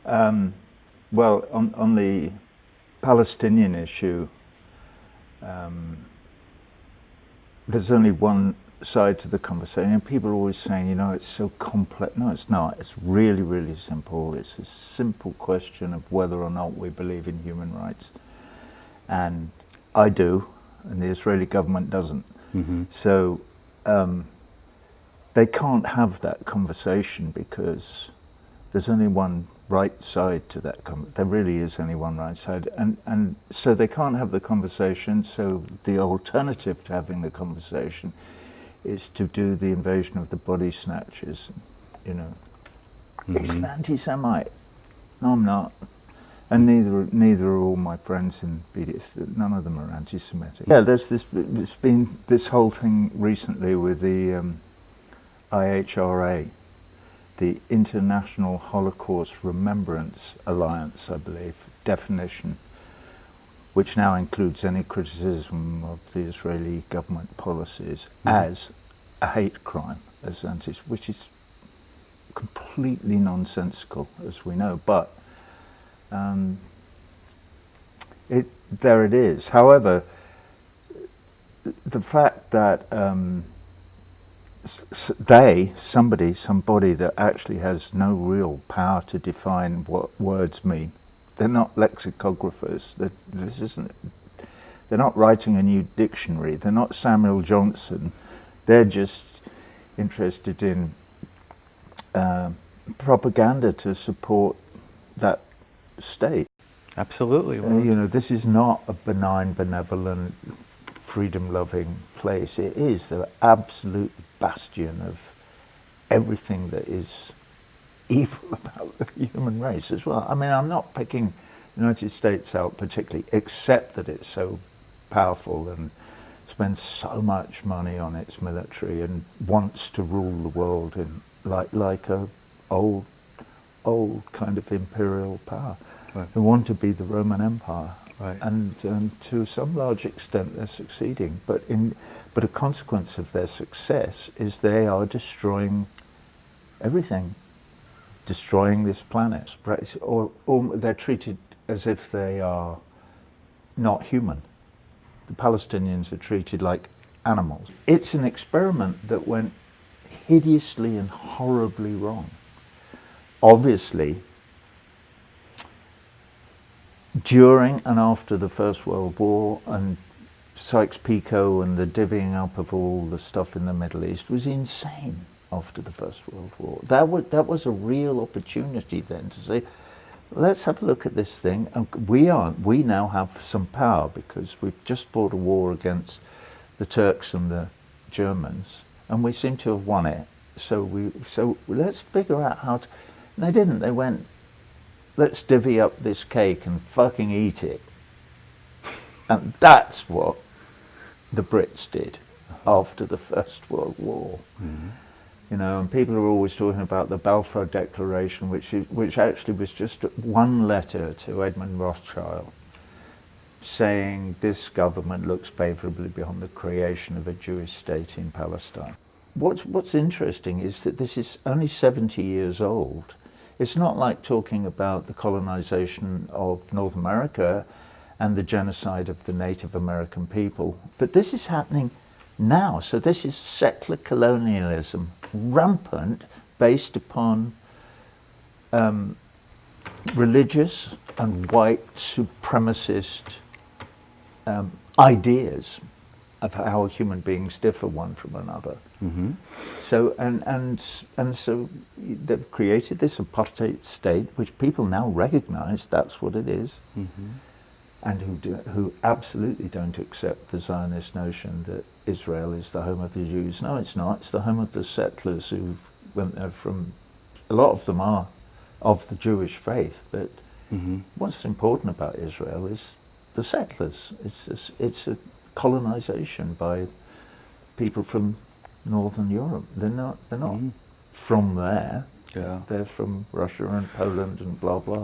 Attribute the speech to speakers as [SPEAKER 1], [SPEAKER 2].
[SPEAKER 1] Well, on the Palestinian issue, there's only one side to the conversation. And people are always saying, it's so complex. No, it's not. It's really, really simple. It's a simple question of whether or not we believe in human rights. And I do, and the Israeli government doesn't.
[SPEAKER 2] Mm-hmm.
[SPEAKER 1] So they can't have that conversation because there's only one right side to that. There really is only one right side. And so they can't have the conversation. So the alternative to having the conversation is to do the invasion of the body snatchers.
[SPEAKER 2] Mm-hmm.
[SPEAKER 1] He's an anti-Semite. No, I'm not. And neither are all my friends in BDS. None of them are anti-Semitic. Yeah, there's been this whole thing recently with the IHRA, the International Holocaust Remembrance Alliance, I believe, definition, which now includes any criticism of the Israeli government policies as a hate crime, which is completely nonsensical, as we know. But there it is. However, the fact that somebody that actually has no real power to define what words mean. They're not lexicographers. They're not writing a new dictionary. They're not Samuel Johnson. They're just interested in propaganda to support that state.
[SPEAKER 2] Absolutely. Well,
[SPEAKER 1] This is not a benign, benevolent, freedom-loving place. It is the absolute bastion of everything that is evil about the human race as well. I mean, I'm not picking the United States out particularly, except that it's so powerful and spends so much money on its military and wants to rule the world in like a old kind of imperial power.
[SPEAKER 2] Right.
[SPEAKER 1] They want to be the Roman Empire.
[SPEAKER 2] Right.
[SPEAKER 1] And to some large extent they're succeeding, but a consequence of their success is they are destroying everything, destroying this planet, or they're treated as if they are not human. The Palestinians are treated like animals. It's an experiment that went hideously and horribly wrong. Obviously, during and after the First World War, and Sykes-Picot and the divvying up of all the stuff in the Middle East was insane after the First World War. That was a real opportunity then to say, let's have a look at this thing. And we now have some power because we've just fought a war against the Turks and the Germans, and we seem to have won it. So let's figure out how to. And they didn't. They went, let's divvy up this cake and fucking eat it. And that's what the Brits did after the First World War. Mm-hmm. And people are always talking about the Balfour Declaration, which actually was just one letter to Edmund Rothschild saying this government looks favourably beyond the creation of a Jewish state in Palestine. What's interesting is that this is only 70 years old. It's not like talking about the colonization of North America and the genocide of the Native American people. But this is happening now. So this is settler colonialism, rampant, based upon religious and white supremacist ideas of how human beings differ one from another. Mm-hmm. So and so they've created this apartheid state, which people now recognise that's what it is, mm-hmm. and who absolutely don't accept the Zionist notion that Israel is the home of the Jews. No, it's not. It's the home of the settlers who went there from. A lot of them are of the Jewish faith, but mm-hmm. what's important about Israel is the settlers. It's a colonization by people from Northern Europe. They're not mm-hmm. from there. Yeah. They're from Russia and Poland and blah blah.